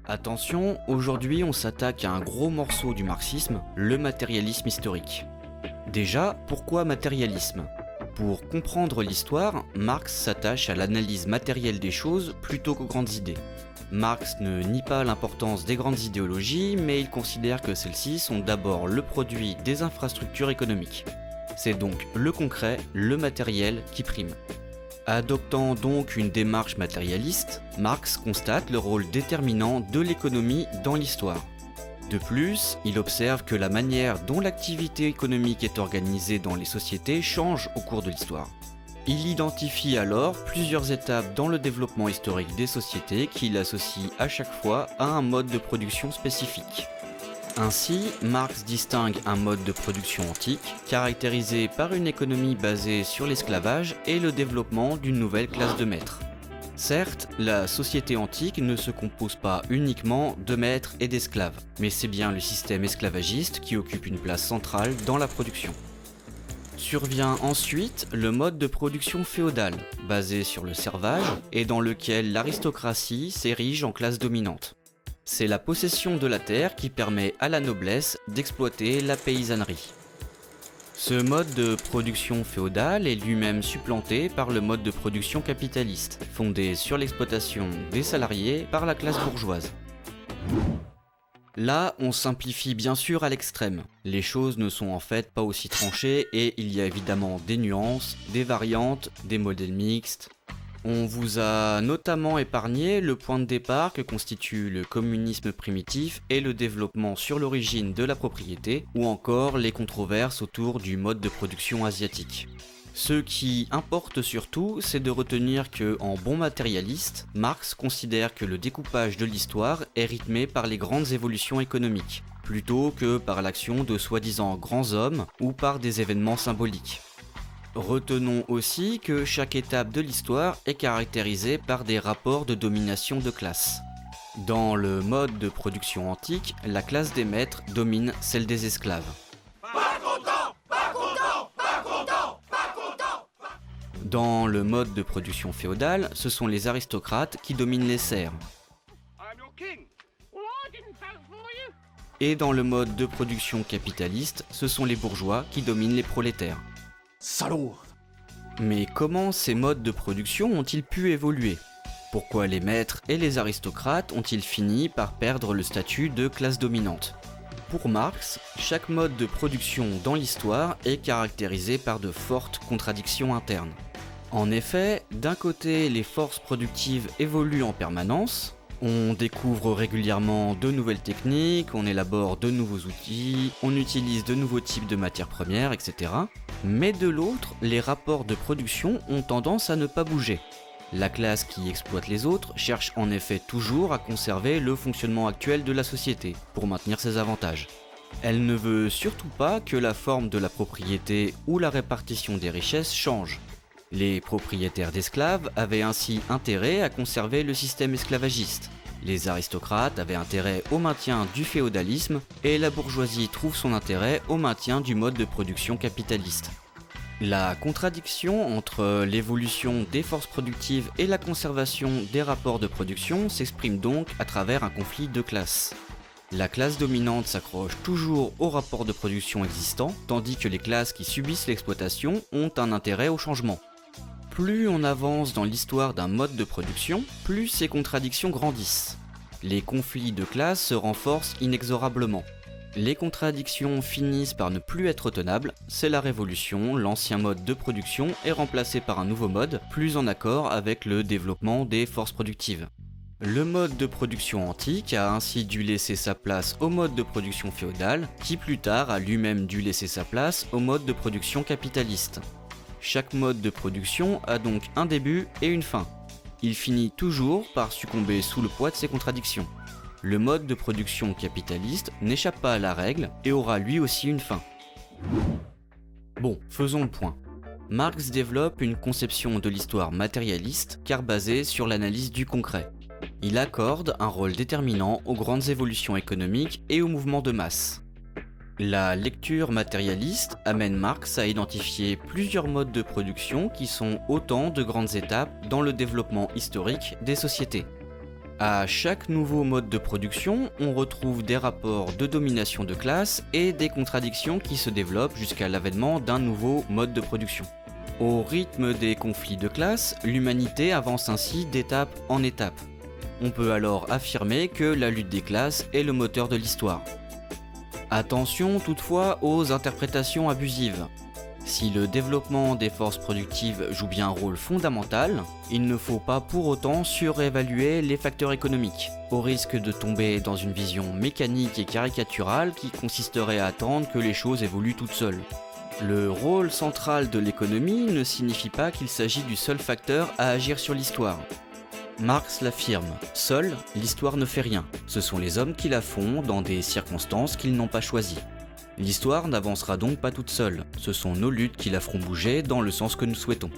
Attention, aujourd'hui on s'attaque à un gros morceau du marxisme, le matérialisme historique. Déjà, pourquoi matérialisme ? Pour comprendre l'histoire, Marx s'attache à l'analyse matérielle des choses plutôt qu'aux grandes idées. Marx ne nie pas l'importance des grandes idéologies, mais il considère que celles-ci sont d'abord le produit des infrastructures économiques. C'est donc le concret, le matériel qui prime. Adoptant donc une démarche matérialiste, Marx constate le rôle déterminant de l'économie dans l'histoire. De plus, il observe que la manière dont l'activité économique est organisée dans les sociétés change au cours de l'histoire. Il identifie alors plusieurs étapes dans le développement historique des sociétés qu'il associe à chaque fois à un mode de production spécifique. Ainsi, Marx distingue un mode de production antique, caractérisé par une économie basée sur l'esclavage et le développement d'une nouvelle classe de maîtres. Certes, la société antique ne se compose pas uniquement de maîtres et d'esclaves, mais c'est bien le système esclavagiste qui occupe une place centrale dans la production. Survient ensuite le mode de production féodale, basé sur le servage et dans lequel l'aristocratie s'érige en classe dominante. C'est la possession de la terre qui permet à la noblesse d'exploiter la paysannerie. Ce mode de production féodale est lui-même supplanté par le mode de production capitaliste, fondé sur l'exploitation des salariés par la classe bourgeoise. Là, on simplifie bien sûr à l'extrême. Les choses ne sont en fait pas aussi tranchées et il y a évidemment des nuances, des variantes, des modèles mixtes. On vous a notamment épargné le point de départ que constitue le communisme primitif et le développement sur l'origine de la propriété, ou encore les controverses autour du mode de production asiatique. Ce qui importe surtout, c'est de retenir que, en bon matérialiste, Marx considère que le découpage de l'histoire est rythmé par les grandes évolutions économiques, plutôt que par l'action de soi-disant grands hommes ou par des événements symboliques. Retenons aussi que chaque étape de l'histoire est caractérisée par des rapports de domination de classe. Dans le mode de production antique, la classe des maîtres domine celle des esclaves. Pas content, pas content, pas content, pas content. Dans le mode de production féodale, ce sont les aristocrates qui dominent les serfs. Et dans le mode de production capitaliste, ce sont les bourgeois qui dominent les prolétaires. Salaud. Mais comment ces modes de production ont-ils pu évoluer ? Pourquoi les maîtres et les aristocrates ont-ils fini par perdre le statut de classe dominante ? Pour Marx, chaque mode de production dans l'histoire est caractérisé par de fortes contradictions internes. En effet, d'un côté, les forces productives évoluent en permanence, on découvre régulièrement de nouvelles techniques, on élabore de nouveaux outils, on utilise de nouveaux types de matières premières, etc. Mais de l'autre, les rapports de production ont tendance à ne pas bouger. La classe qui exploite les autres cherche en effet toujours à conserver le fonctionnement actuel de la société, pour maintenir ses avantages. Elle ne veut surtout pas que la forme de la propriété ou la répartition des richesses change. Les propriétaires d'esclaves avaient ainsi intérêt à conserver le système esclavagiste. Les aristocrates avaient intérêt au maintien du féodalisme et la bourgeoisie trouve son intérêt au maintien du mode de production capitaliste. La contradiction entre l'évolution des forces productives et la conservation des rapports de production s'exprime donc à travers un conflit de classes. La classe dominante s'accroche toujours aux rapports de production existants, tandis que les classes qui subissent l'exploitation ont un intérêt au changement. Plus on avance dans l'histoire d'un mode de production, plus ces contradictions grandissent. Les conflits de classe se renforcent inexorablement. Les contradictions finissent par ne plus être tenables, c'est la révolution, l'ancien mode de production est remplacé par un nouveau mode, plus en accord avec le développement des forces productives. Le mode de production antique a ainsi dû laisser sa place au mode de production féodal, qui plus tard a lui-même dû laisser sa place au mode de production capitaliste. Chaque mode de production a donc un début et une fin. Il finit toujours par succomber sous le poids de ses contradictions. Le mode de production capitaliste n'échappe pas à la règle et aura lui aussi une fin. Bon, faisons le point. Marx développe une conception de l'histoire matérialiste car basée sur l'analyse du concret. Il accorde un rôle déterminant aux grandes évolutions économiques et aux mouvements de masse. La lecture matérialiste amène Marx à identifier plusieurs modes de production qui sont autant de grandes étapes dans le développement historique des sociétés. À chaque nouveau mode de production, on retrouve des rapports de domination de classe et des contradictions qui se développent jusqu'à l'avènement d'un nouveau mode de production. Au rythme des conflits de classe, l'humanité avance ainsi d'étape en étape. On peut alors affirmer que la lutte des classes est le moteur de l'histoire. Attention toutefois aux interprétations abusives. Si le développement des forces productives joue bien un rôle fondamental, il ne faut pas pour autant surévaluer les facteurs économiques, au risque de tomber dans une vision mécanique et caricaturale qui consisterait à attendre que les choses évoluent toutes seules. Le rôle central de l'économie ne signifie pas qu'il s'agit du seul facteur à agir sur l'histoire. Marx l'affirme, seule, l'histoire ne fait rien, ce sont les hommes qui la font dans des circonstances qu'ils n'ont pas choisies. L'histoire n'avancera donc pas toute seule, ce sont nos luttes qui la feront bouger dans le sens que nous souhaitons.